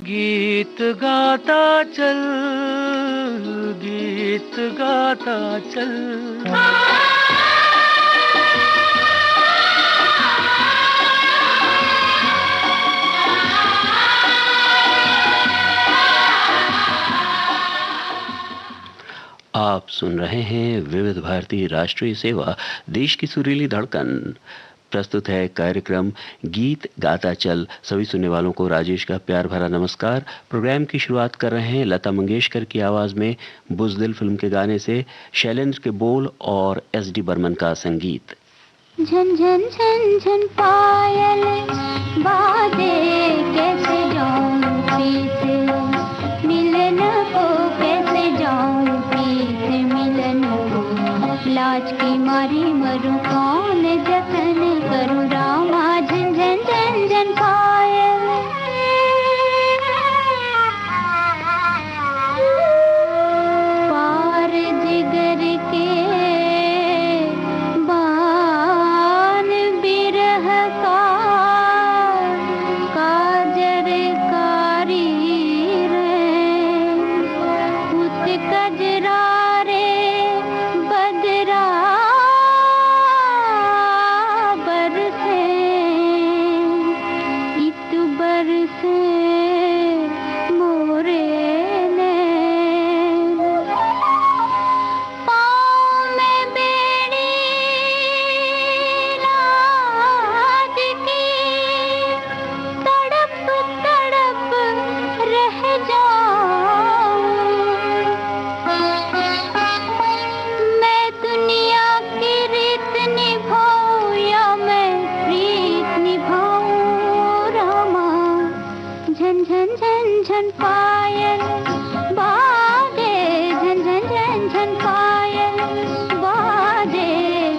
गीत गाता चल, गीत गाता चल। आप सुन रहे हैं विविध भारती राष्ट्रीय सेवा, देश की सुरीली धड़कन। प्रस्तुत है कार्यक्रम गीत गाता चल। सभी सुनने वालों को राजेश का प्यार भरा नमस्कार। प्रोग्राम की शुरुआत कर रहे हैं लता मंगेशकर की आवाज में बुज़दिल फिल्म के गाने से। शैलेंद्र के बोल और एस.डी. बर्मन का संगीत। झन झन झन झन पायल बाजे, कैसे जाऊं प्रीत मिलन को, कैसे जाऊं प्रीत मिलन को। लाज की मारी मरूं, कौन जतन करूं रामा। झन झन झन झन पायल, पार जिगर के बान बिरह का, काजर कारी रे उत कजरा रे बदरा बरसे, इत बरसे मोरे नैन। पाँव में बेड़ी लाद की, तड़प तड़प रह जाऊं। मैं दुनिया की रीत निभाऊं या मैं प्रीत निभाऊं रामा। झन झन झन झन पायल बाजे, झन झन झन झन पायल बाजे,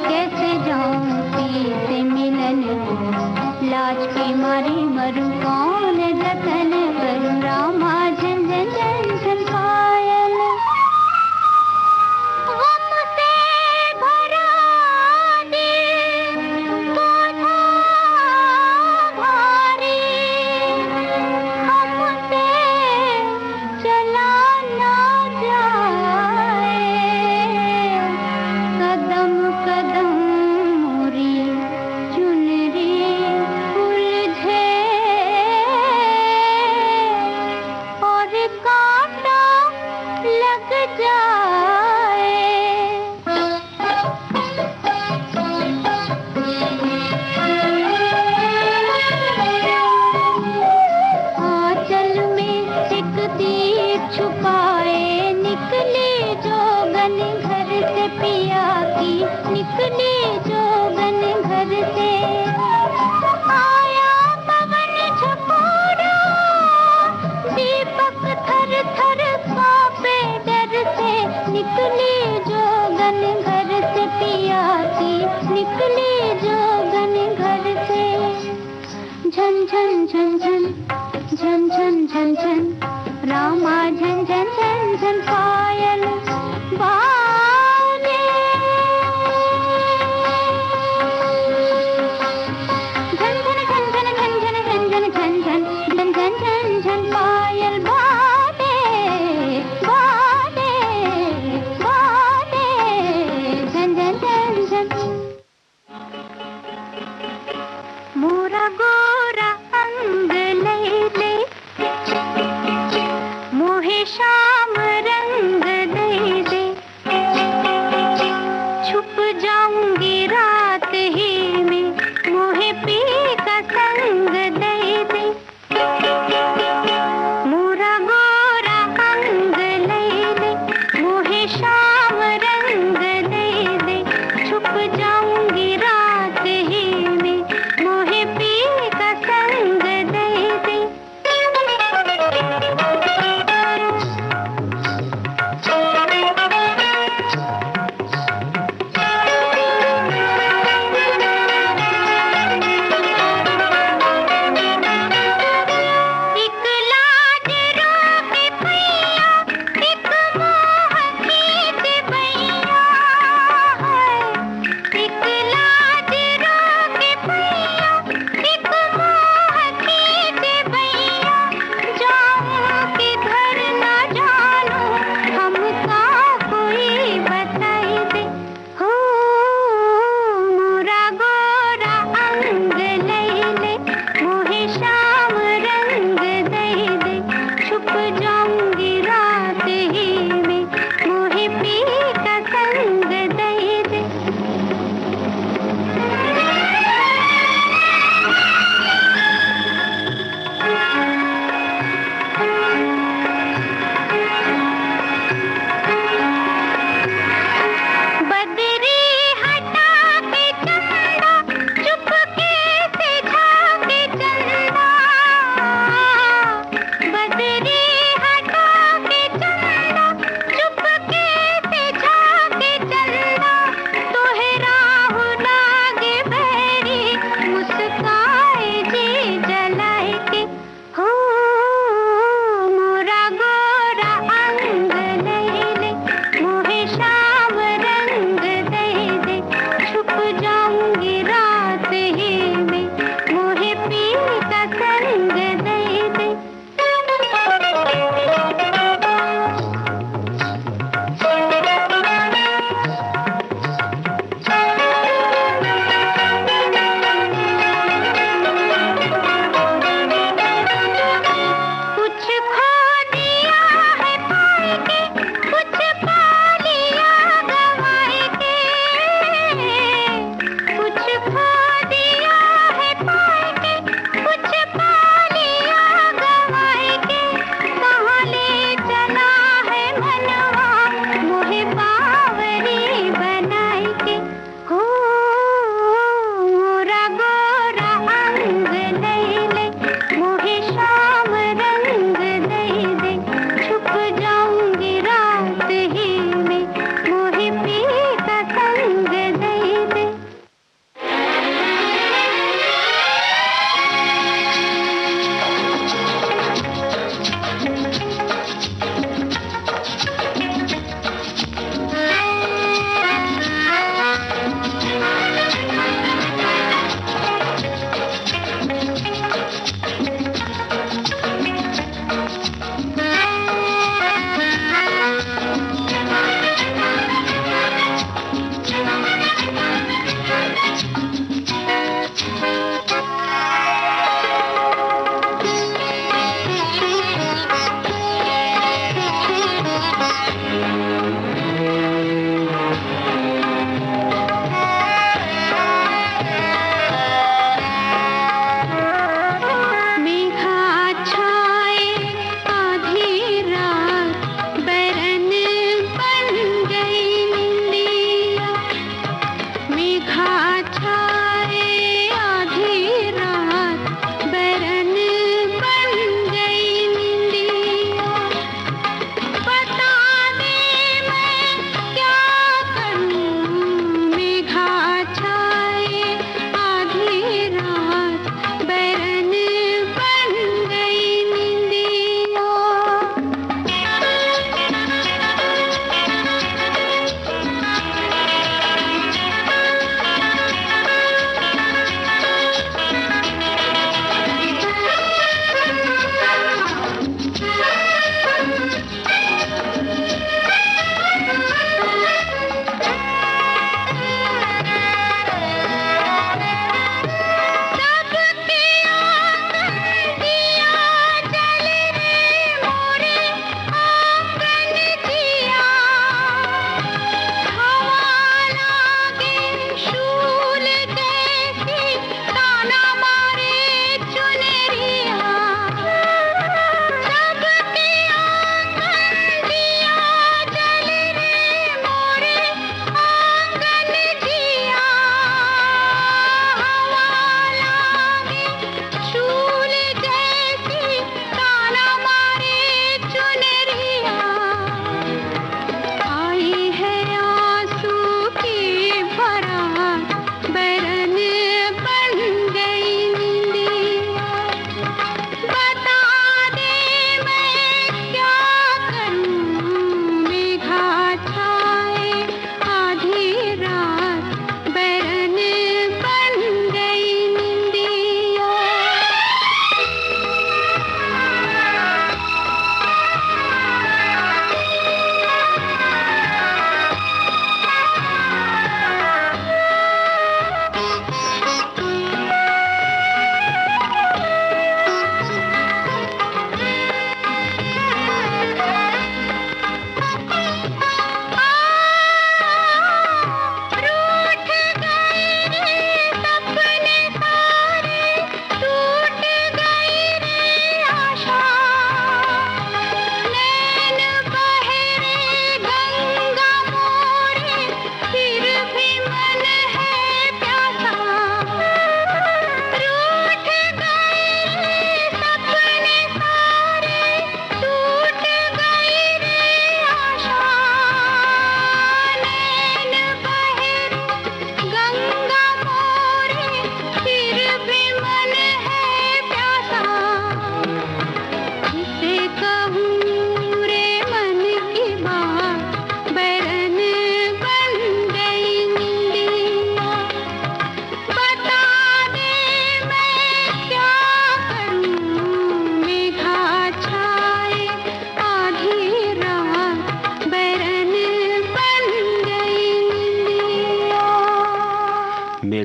कैसे जाऊं प्रीत मिलन को। लाज की मारी मरूं, कौन जतन करूं रामा। झन झन झन झन पायल, गम से भरा दिल बोझा भारी, हमसे चला ना जाए। कदम कदम मोरी चुनरी उलझे, और कांटा लग जाए। आंचल में एक तीर छुपाए, निकली जोगन घर से पिया की, निकली जोगन घर से। आया पवन झकोरा, दीपक थर थर कांपे डर से। निकली जोगन घर से पिया की, निकली जोगन घर से। झन झन झन झन झन झन झन झन रामा। झन झन झन झन पायल बाजे, झन झन झन झन झन झन झन झन झन झन झन झन झन पायल बाजे, बाजे बाजे, झन झन झन झन। मोरा गोरा अंग लैले, मोहे श्याम रंग दे दे।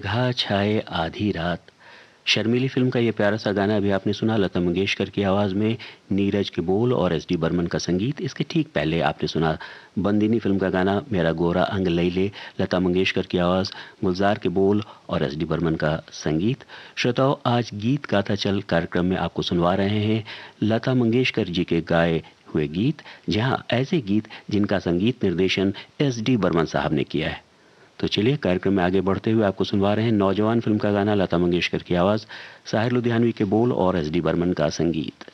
मेघा छाए आधी रात, शर्मीली फिल्म का ये प्यारा सा गाना अभी आपने सुना, लता मंगेशकर की आवाज़ में, नीरज के बोल और एस डी बर्मन का संगीत। इसके ठीक पहले आपने सुना बंदिनी फिल्म का गाना मेरा गोरा अंग लई ले, लता मंगेशकर की आवाज़, गुलजार के बोल और एस डी बर्मन का संगीत। श्रोताओं, आज गीत गाता चल कार्यक्रम में आपको सुनवा रहे हैं लता मंगेशकर जी के गाए हुए गीत, जहां ऐसे गीत जिनका संगीत निर्देशन एस डी बर्मन साहब ने किया है। तो चलिए कार्यक्रम में आगे बढ़ते हुए आपको सुनवा रहे हैं नौजवान फिल्म का गाना, लता मंगेशकर की आवाज, साहिर लुधियानवी के बोल और एस डी बर्मन का संगीत।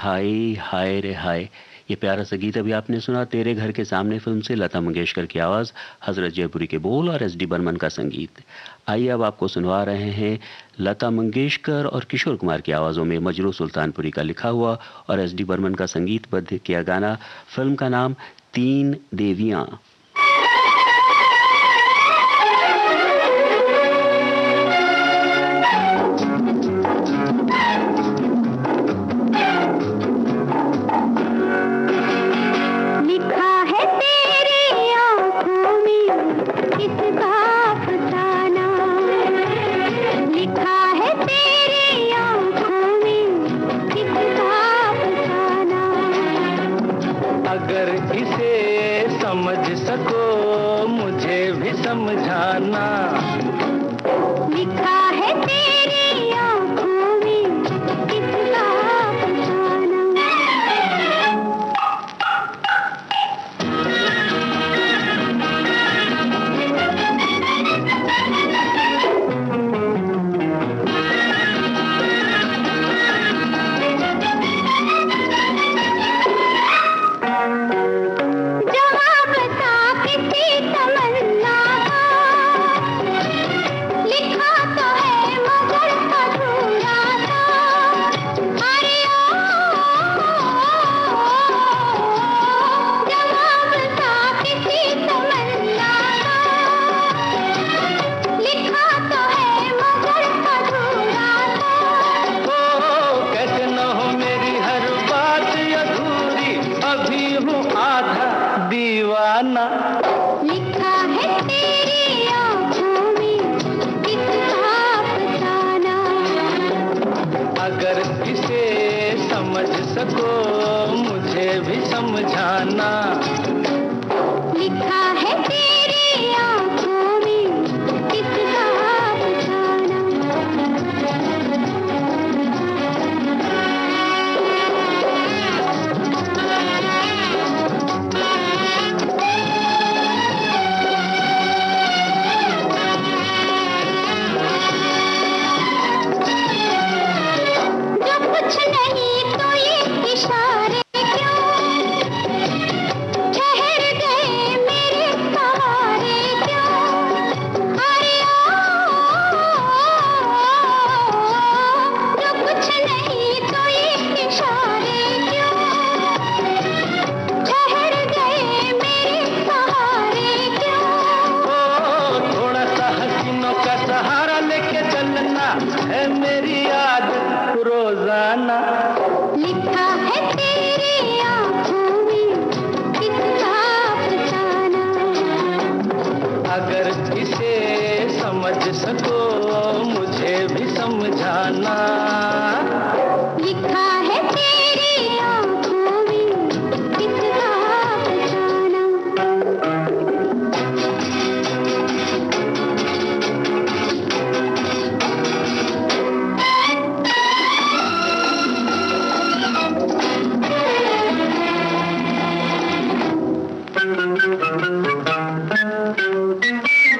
हाय हाय रे हाय। ये प्यारा सा गीत अभी आपने सुना तेरे घर के सामने फिल्म से, लता मंगेशकर की आवाज़, हजरत जयपुरी के बोल और एस डी बर्मन का संगीत। आइए अब आपको सुनवा रहे हैं लता मंगेशकर और किशोर कुमार की आवाज़ों में मजरू सुल्तानपुरी का लिखा हुआ और एस डी बर्मन का संगीतबद्ध किया गाना। फिल्म का नाम तीन देवियाँ। अगर इसे समझ सको मुझे भी समझाना, लिखा है तेरी आँखों में किसका फसाना। लिखा है तेरी आँखों में किसका फसाना। अगर इसे समझ सको मुझे भी समझाना। लिखा है तेरी आँखों में किसका फसाना। लिखा है तेरी आँखों में किसका फसाना। अगर इसे समझ सको मुझे भी समझाना। लिखा है तेरी आँखों में किसका फसाना।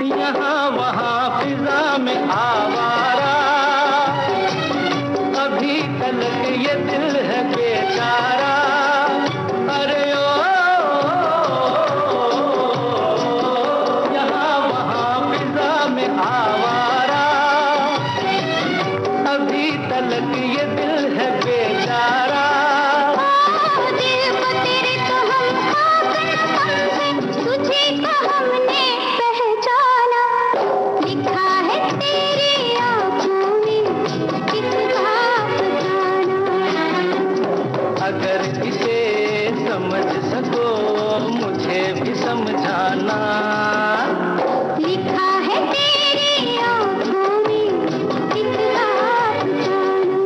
यहाँ वहाँ फिजा में आवारा, अभी तलक ये दिल है बेचारा। अरे ओ यहाँ वहाँ फिजा में आवारा, अभी तलक ये दिल है बेचारा। दिल को तेरे तो हम तुझे को हमने पहचाना। लिखा है तेरी आँखों में किसका फसाना। अगर इसे समझ सको मुझे भी समझाना। लिखा है तेरी आँखों में किसका फसाना।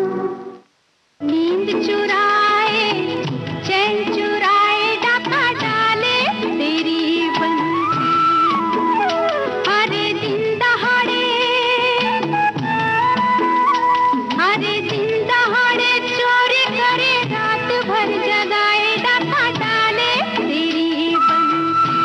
नींद चुराए चैन चुराए डाका डाले तेरी बंसी। हरे दिन दहाड़े चोरी करे रात भर जगाए डाका डाले तेरी बंसी।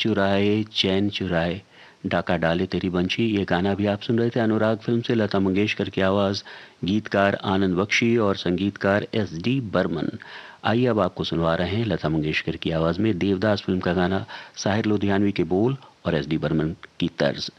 चुराए चैन चुराए, डाका डाले तेरी बंशी, ये गाना भी आप सुन रहे थे अनुराग फिल्म से। लता मंगेशकर की आवाज़, गीतकार आनंद बख्शी और संगीतकार SD बर्मन। आइए अब आपको सुनवा रहे हैं लता मंगेशकर की आवाज़ में देवदास फिल्म का गाना, साहिर लोधियानवी के बोल और SD बर्मन की तर्ज।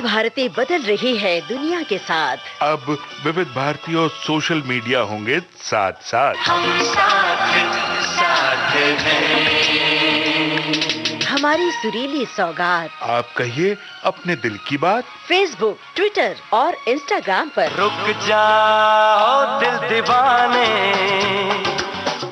भारती बदल रही है दुनिया के साथ। अब विविध भारती और सोशल मीडिया होंगे साथ साथ। हम साथ हैं। हमारी सुरीली सौगात। आप कहिए अपने दिल की बात। फेसबुक, ट्विटर और इंस्टाग्राम पर। रुक जाओ दिल दीवाने,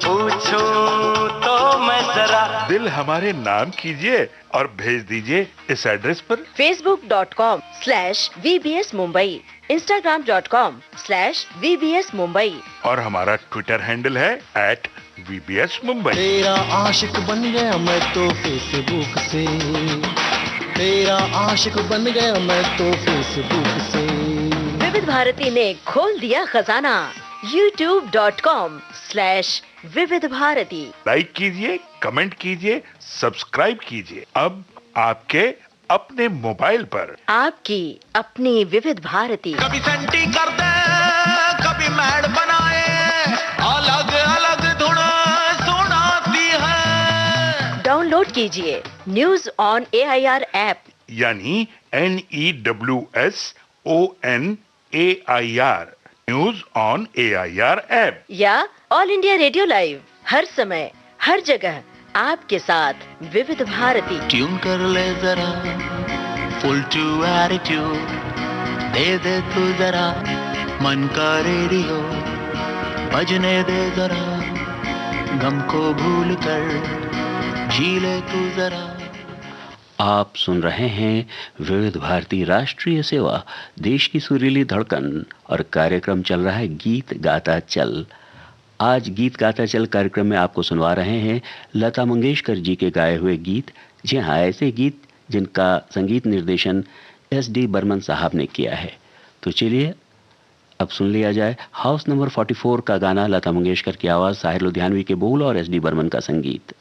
पूछूं तो मैं जरा। दिल हमारे नाम कीजिए और भेज दीजिए इस एड्रेस पर। facebook.com/VBS Mumbai, Instagram.com/VBS Mumbai और हमारा ट्विटर हैंडल है @VBS Mumbai। तेरा आशिक बन गया मैं तो फेसबुक से, तेरा आशिक बन गया मैं तो फेसबुक से। विविध भारती ने खोल दिया खजाना। youtube.com/विविध भारती। लाइक कीजिए, कमेंट कीजिए, सब्सक्राइब कीजिए। अब आपके अपने मोबाइल पर आपकी अपनी विविध भारती। कभी सेंटी कर दे, कभी मैड बनाए, अलग अलग धुन सुनाती है। डाउनलोड कीजिए न्यूज ऑन AIR ऐप, यानी NEWSONAIR, news on AIR app, या ऑल इंडिया रेडियो लाइव, हर समय हर जगह आपके साथ विविध भारती। ट्यून कर ले जरा फुल टू एटीट्यूड, दे दे तू जरा मन का रेडियो, बजने दे जरा गम को भूल कर, झीले तू जरा। आप सुन रहे हैं विविध भारती राष्ट्रीय सेवा, देश की सुरीली धड़कन, और कार्यक्रम चल रहा है गीत गाता चल। आज गीत गाता चल कार्यक्रम में आपको सुनवा रहे हैं लता मंगेशकर जी के गाए हुए गीत। जी हाँ, ऐसे गीत जिनका संगीत निर्देशन SD बर्मन साहब ने किया है। तो चलिए अब सुन लिया जाए हाउस नंबर 44 का गाना, लता मंगेशकर की आवाज, साहिर लुधियानवी के बोल और SD बर्मन का संगीत।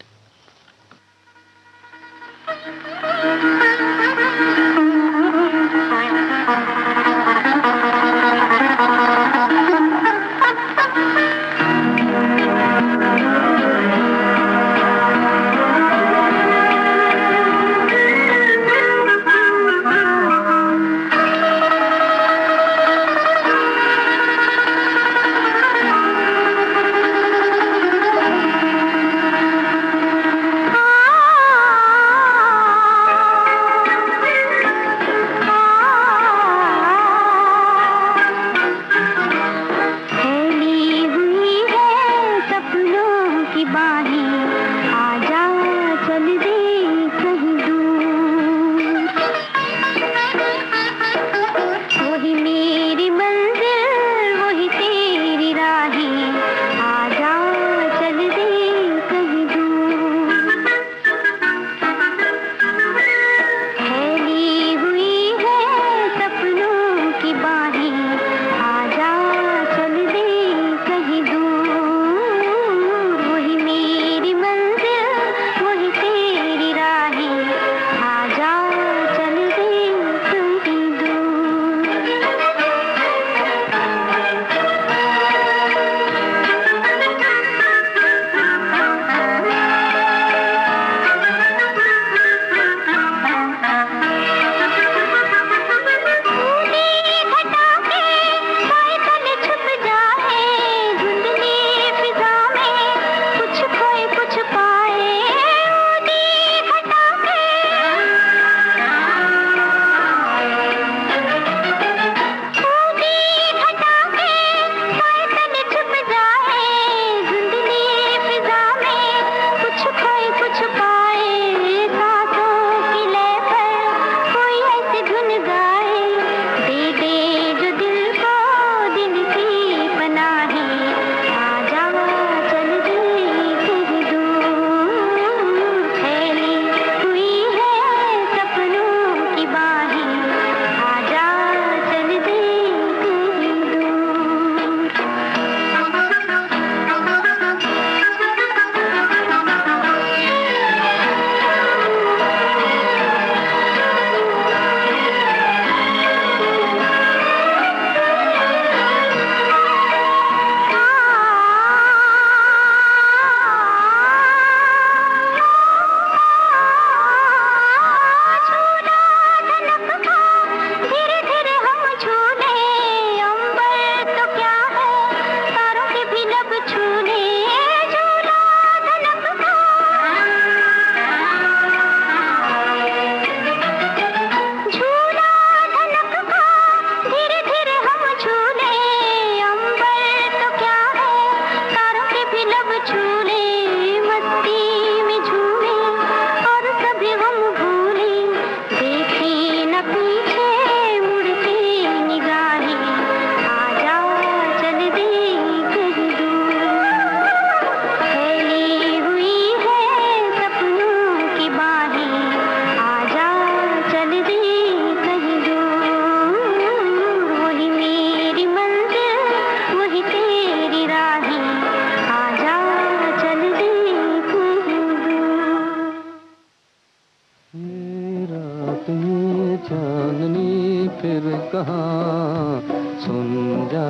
कहाँ सुन जा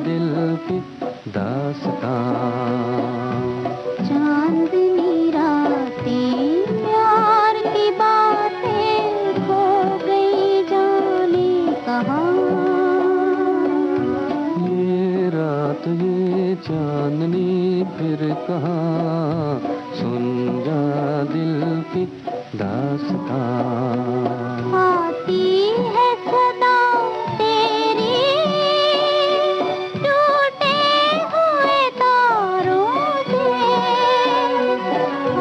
दिल की दास्तां। चांदनी रातें कहाँ, सुन जा दिल की दास्तां। आती है सदा तेरी टूटे हुए तारों से,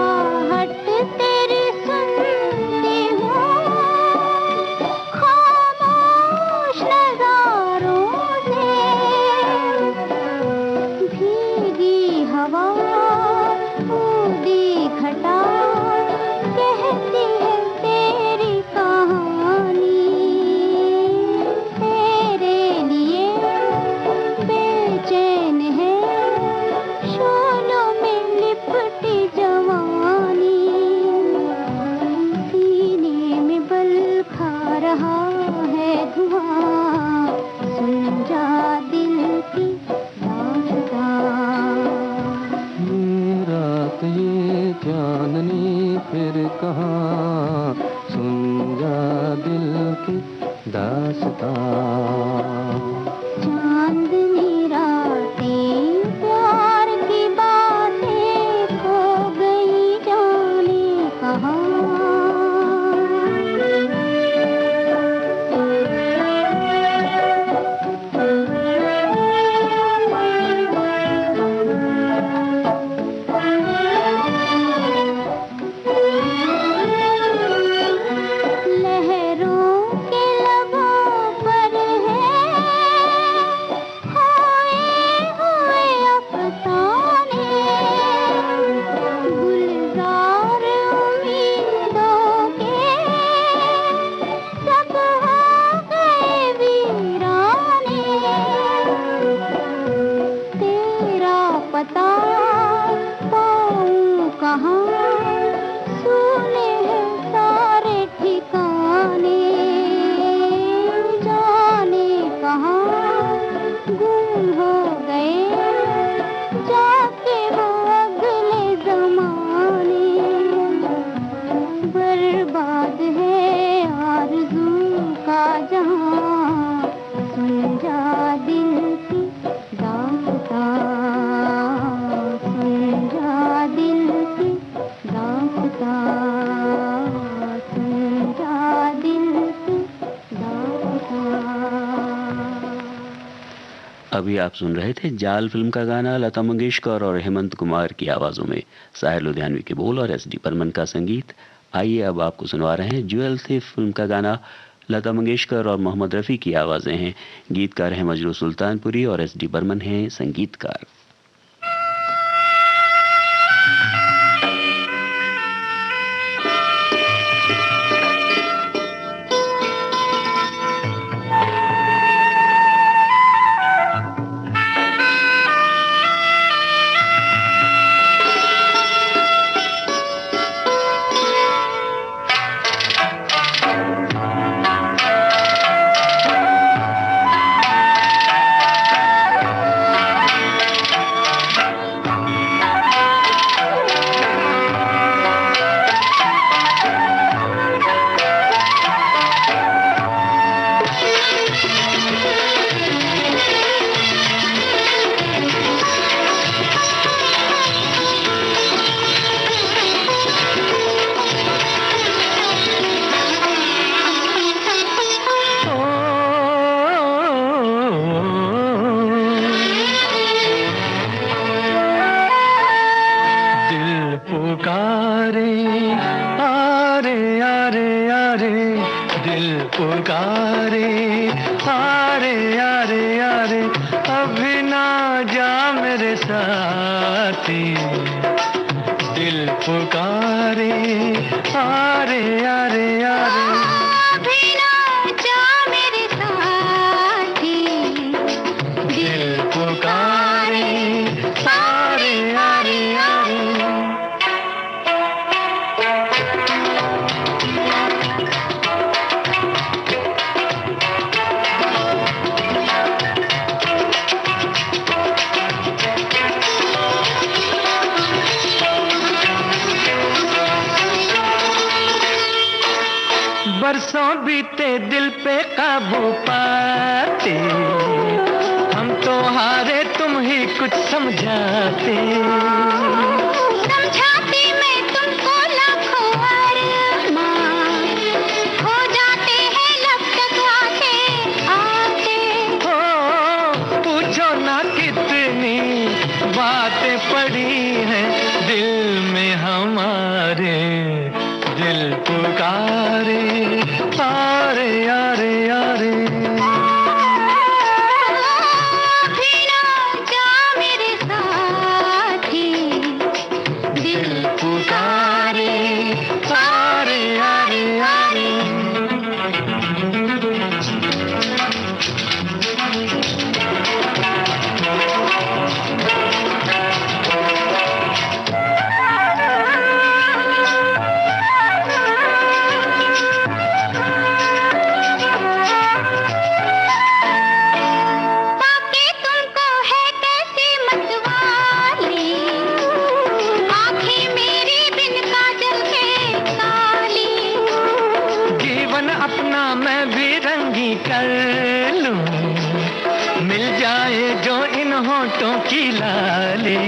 आहट तेरी सुनती हूँ खामोश नजारों से। भीगी हवा ऊदी घटा कहती है तेरी कहानी, तेरे लिए बेचैन है शोलों में लिपटी जवानी। सीने में बल खा रहा है धुआं, सुन जा दिल की दास्तां। रात ये चांदनी फिर कहाँ, सुन जा दिल की दास्तां। चांदनी रातें प्यार की बातें खो गई जाने कहाँ। लहरों के लबों पर है खोए हुए अफसाने, गुलजार उम्मीदों के सब हो गए वीराने। तेरा पता पाऊं कहाँ, सुने हैं सारे ठिकाने। जाने कहाँ गुम हो गए जाके वो अगले जमाने। बर्बाद है आरज़ू का जहां, सुन जा दिल की दास्तां, सुन जा दिल की दास्तां, सुन जा दिल की दास्तां। अभी आप सुन रहे थे जाल फिल्म का गाना लता मंगेशकर और हेमंत कुमार की आवाजों में, साहिर लुधियानवी के बोल और एस डी बर्मन का संगीत। आइए अब आपको सुनवा रहे हैं ज्वेल थिफ फिल्म का गाना, लता मंगेशकर और मोहम्मद रफ़ी की आवाजें हैं। गीतकार हैं मजरू सुल्तानपुरी और एस डी बर्मन हैं संगीतकार। पुकारे आरे आरे आरे, अभी ना जा मेरे साथी। दिल पुकारे आरे आरे आरे, अभी ना जा मेरे साथी। दिल पुकारे आरे आरे आरे। बरसों बीते दिल पे काबू पाते, हम तो हारे तुम ही कुछ समझाते। पड़ी है दिल में हमारे, दिल पुकारे यारे यारे यारे। भी ना जा मेरे साथी, दिल पुकारे यारे यारे यारे। ताकि तुमको है कैसी मतवाली, आंखें मेरी बिन काजल के काली। जीवन अपना मैं भी रंगी कर लूं, मिल जाए जो इन होठों की लाली।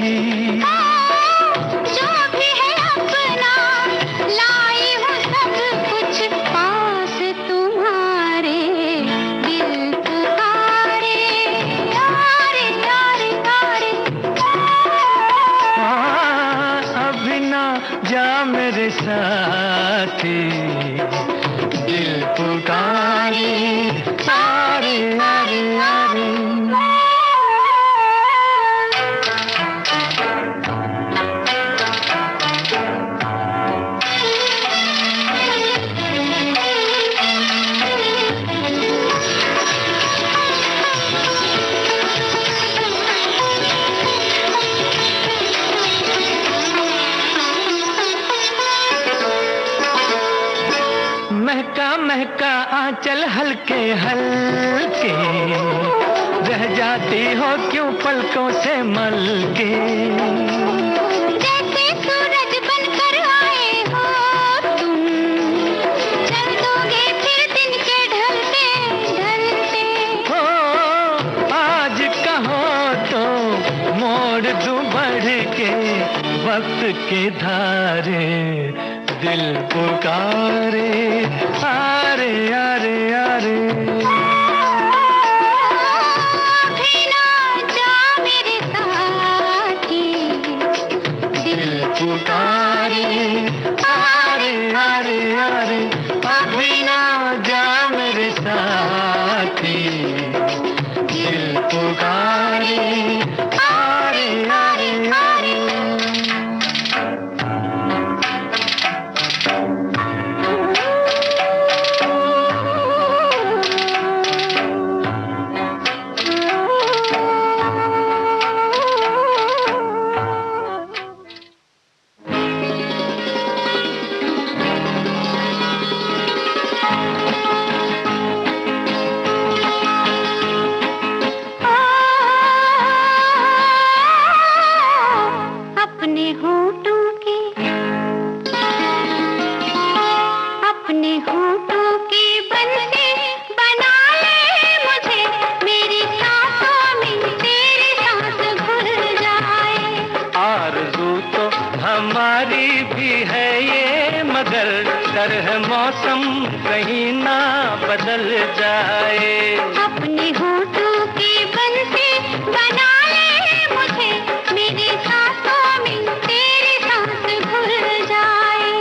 जो भी है अपना लाई हूँ सब कुछ पास तुम्हारे, दिल पुकारे यारे यारे यारे। अभी ना जा मेरे साथी, दिल पुकारे यारे यारे यारे। महका महका आंचल हल्के हल्के, रह जाती हो क्यों पलकों से मलके। जैसे सूरज बनकर आए हो तुम, चल दोगे फिर दिन के ढलते ढलते। हो आज कहो तो मोड़ दूं बढ़ के वक्त के धारे, दिल पुकारे यारे यारे यारे। भी ना जा मेरे साथी, दिल पुकारे यारे यारे यारे। अभी ना जा मेरे साथी, दिल पुकारे यारे यारे यारे। अपने होठों के, अपने होठों की बंसी बना ले मुझे, मेरी सांसों में तेरी सांस घुल जाए। आरज़ू तो हमारी भी है ये, मगर डर है मौसम कहीं ना बदल जाए। अपने होठों की बंसी बना ले मुझे, मेरी सांसों में तेरी सांस घुल जाए।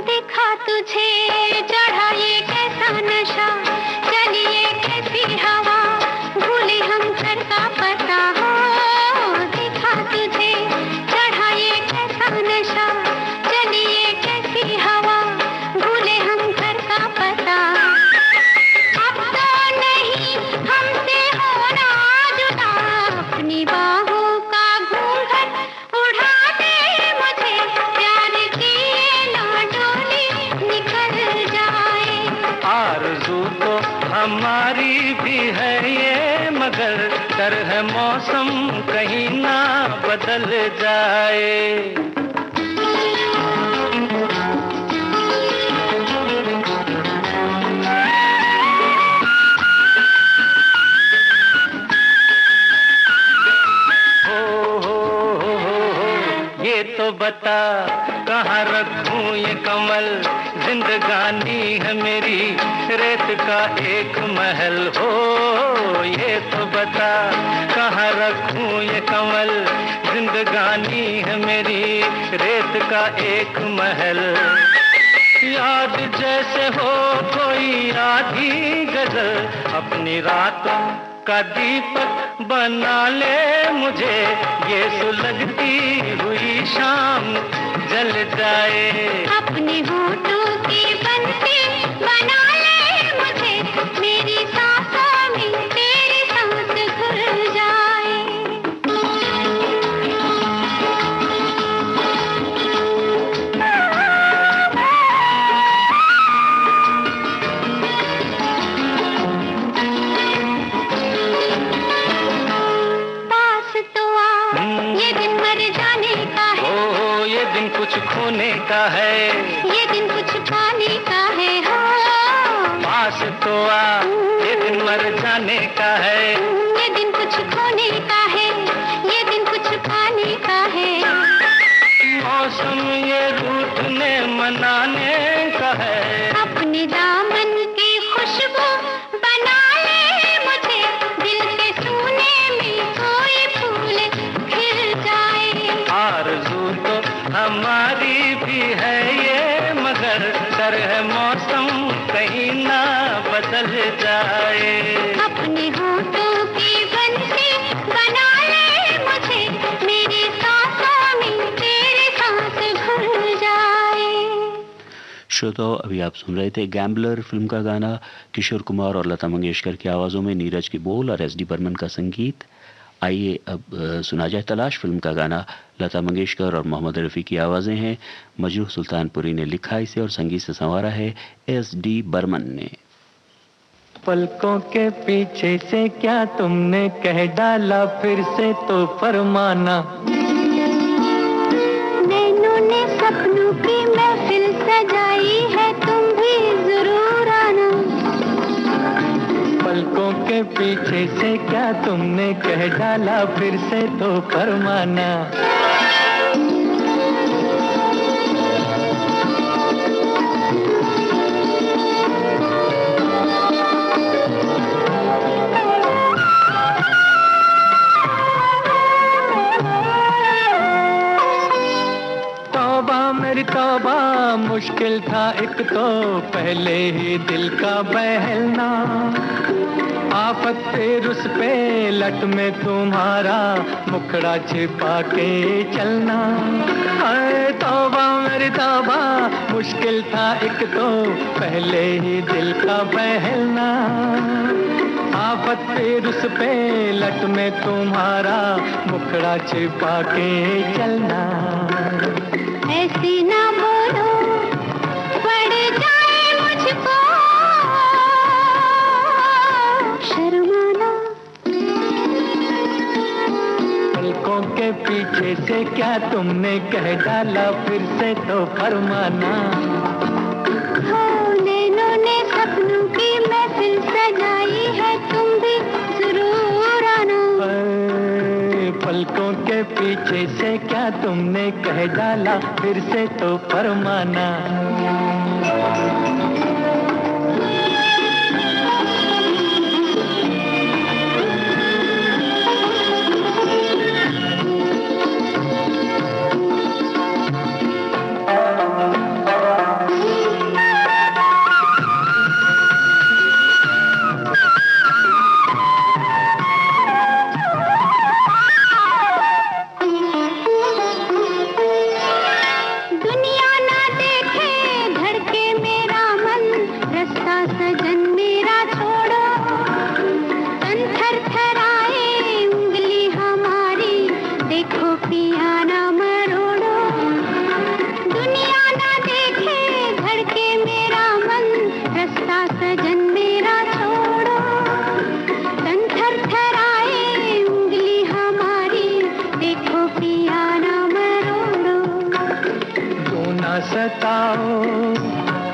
देखा तुझे चढ़ा ये कैसा नशा, चलिए कैसी हवा, भूले हम घर का पता हो। देखा तुझे चढ़ा ये कैसा नशा, चलिए कैसी हवा, भूले हम घर का पता। अब तो नहीं हमसे होना जुदा, अपनी बाहों का घूंघट उड़ा दे मुझे, प्यार की ना डोली निकल जाए। आरज़ू तो हमारी भी है ये, मगर डर है मौसम कहीं ना बदल जाए। बता कहाँ रखूं ये कमल, जिंदगानी है मेरी रेत का एक महल हो। ये तो बता कहाँ रखूं ये कमल, जिंदगानी है मेरी रेत का एक महल। याद जैसे हो कोई आधी गजल, अपनी रातों का दीपक बना ले मुझे, ये सुलगती हुई शाम जल जाए। अपने होठों की बंसी बना ले मुझे, मेरी सांसों में तेरी सांस घुल जाए। कुछ खोने का है, ये दिन कुछ पाने का है हो। पास तो आ, ये दिन मर जाने का है। ये दिन कुछ खोने का है, ये दिन कुछ पाने का है। मौसम ये रूठने मनाने का है। अपने दामन की खुशबू बना ले मुझे, दिल के सूने में कोई फूल खिल जाए। आरज़ू तो हमारी भी है ये, मगर डर है मौसम कहीं ना बदल जाए। अपने होठों की बंसी बना ले मुझे, मेरी सांसों में तेरी सांस घुल जाए। श्रोताओं, अभी आप सुन रहे थे गैम्बलर फिल्म का गाना, किशोर कुमार और लता मंगेशकर की आवाज़ों में, नीरज की बोल और एस डी बर्मन का संगीत। आइए अब सुना जाए तलाश फिल्म का गाना। लता मंगेशकर और मोहम्मद रफ़ी की आवाज़ें हैं। मजरूह सुल्तानपुरी ने लिखा इसे और संगीत से संवारा है एस डी बर्मन ने। पलकों के पीछे से क्या तुमने कह डाला, फिर से तो फरमाना। नैनों ने सपनों की महफिल सजाई है, तुम भी जरूर आना। पलकों के पीछे से क्या तुमने कह डाला, फिर से तो फरमाना। तौबा मुश्किल था एक तो पहले ही दिल का बहलना, आफत फिर उस पे लट में तुम्हारा मुखड़ा छिपा के चलना। हाय तौबा मेरी तौबा मुश्किल था एक तो पहले ही दिल का बहलना, आफत फिर उस पे लट में तुम्हारा मुखड़ा छिपा के चलना। ऐसे ना बोलो पड़ जाए मुझको शर्माना। पलकों के पीछे से क्या तुमने कह डाला, फिर से तो फरमाना। हो नैनों ने सपनों की महफिल सजाई है, तुम भी जरूर आना। पलकों के पीछे से क्या तुमने कह डाला, फिर से तो फरमाना।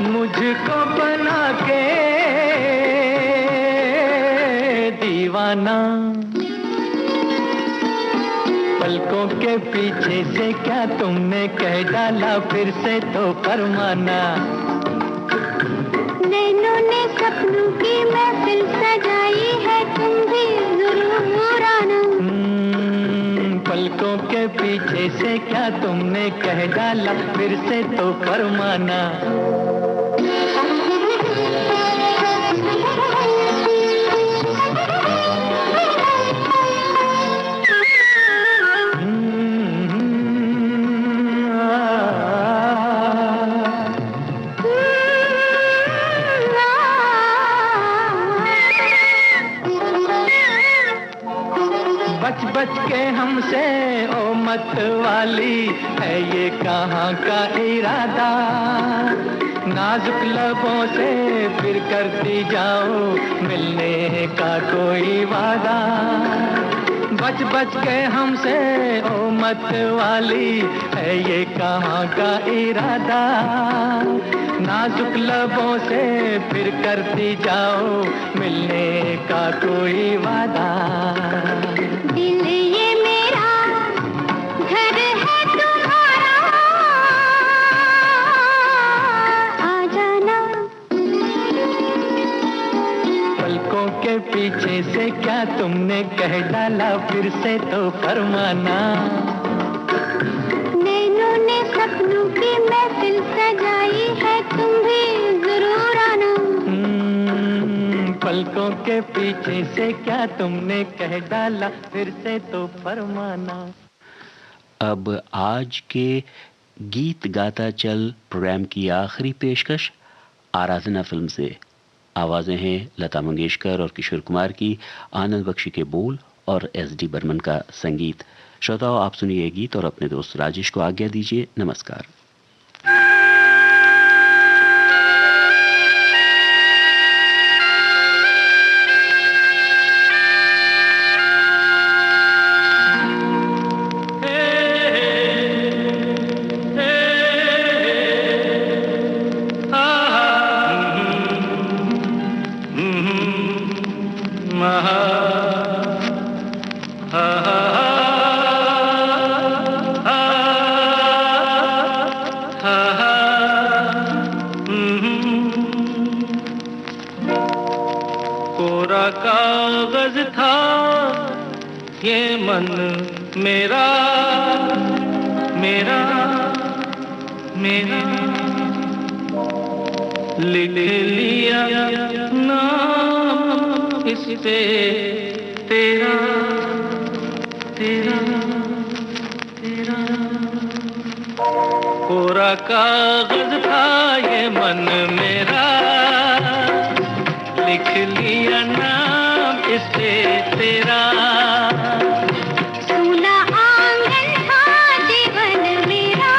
मुझको बना के दीवाना। पलकों के पीछे से क्या तुमने कह डाला, फिर से तो फरमाना। नैनों ने सपनों की महफिल सजाई है, तुम भी जरूर आना। पलकों के पीछे से क्या तुमने कह डाला, फिर से तो फरमाना। बच बच के हमसे ओ मत वाली, है ये कहाँ का इरादा। नाजुक लबों से फिर करती जाओ मिलने का कोई वादा। बच बच के हमसे ओ मत वाली, है ये कहाँ का इरादा। नाजुक लबों से फिर करती जाओ मिलने का कोई वादा। दिल ये मेरा घर है तुम्हारा, आ जाना। पलकों के पीछे से क्या तुमने कह डाला, फिर से तो फरमाना। नैनों ने सपनों की महफिल सजाई है, तुम भी जरूर आना। पलकों के पीछे से क्या तुमने कह डाला, फिर से तो फरमाना। अब आज के गीत गाता चल प्रोग्राम की आखिरी पेशकश आराधना फिल्म से। आवाज़ें हैं लता मंगेशकर और किशोर कुमार की, आनंद बख्शी के बोल और एस.डी. बर्मन का संगीत। श्रोताओं, आप सुनिए ये गीत और अपने दोस्त राजेश को आज्ञा दीजिए। नमस्कार। कोरा कागज था ये मन मेरा, मेरा मेरा। लिख लिया नाम इस पे तेरा, तेरा तेरा। कोरा कागज था ये मन मेरा, लिख लिया नाम इस पे तेरा। सूना आंगन था जीवन मेरा,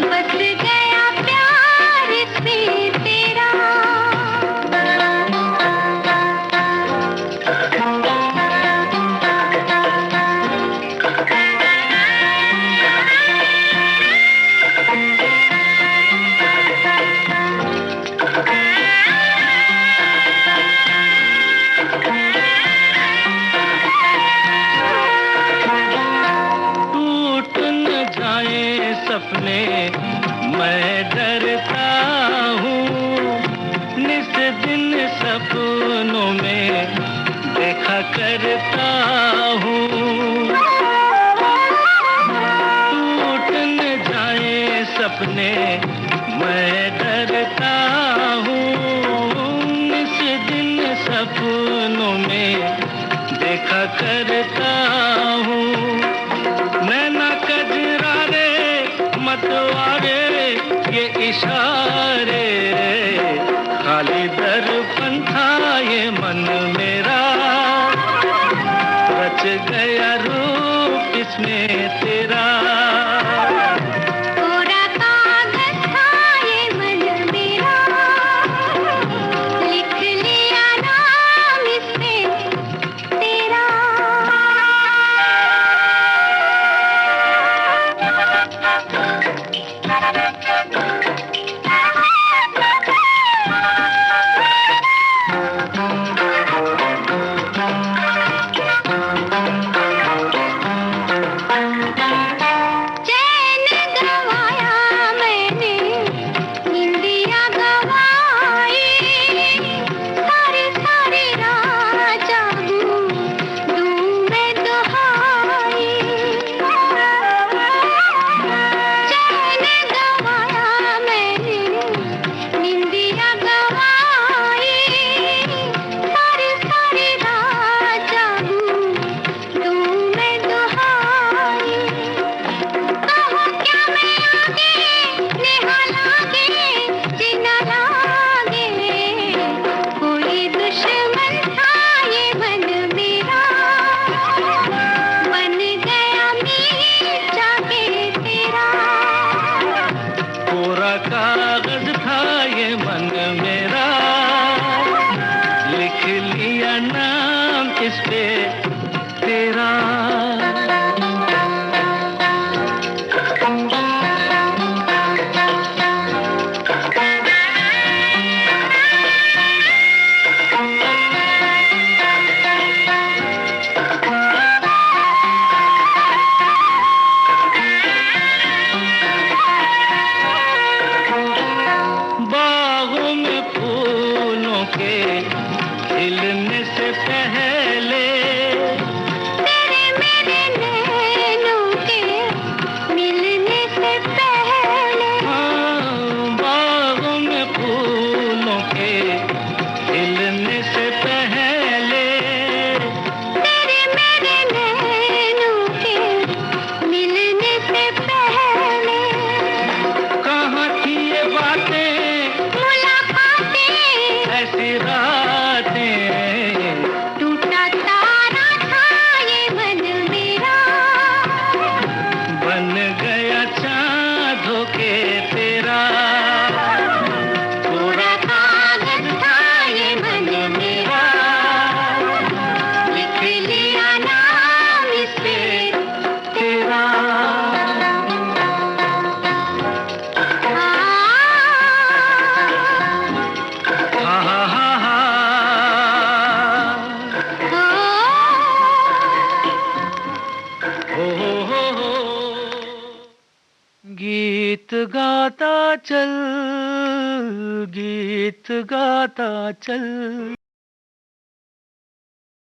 बस गया प्यार इसमें तेरा। सपने मैं डरता हूँ, निस दिन सपनों में देखा करता हूँ। टूट न जाए सपने मैं डरता हूँ, निस दिन सपनों में देखा करता हूँ। नैना कजरारे मतवारे ये इशारे, खाली दर्पण था ये मन मेरा। रच गया रूप इसमें तेरा। कोरा कागज था ये मन मेरा, लिख लिया नाम इसमें तेरा। गीत गाता चल, गीत गाता चल।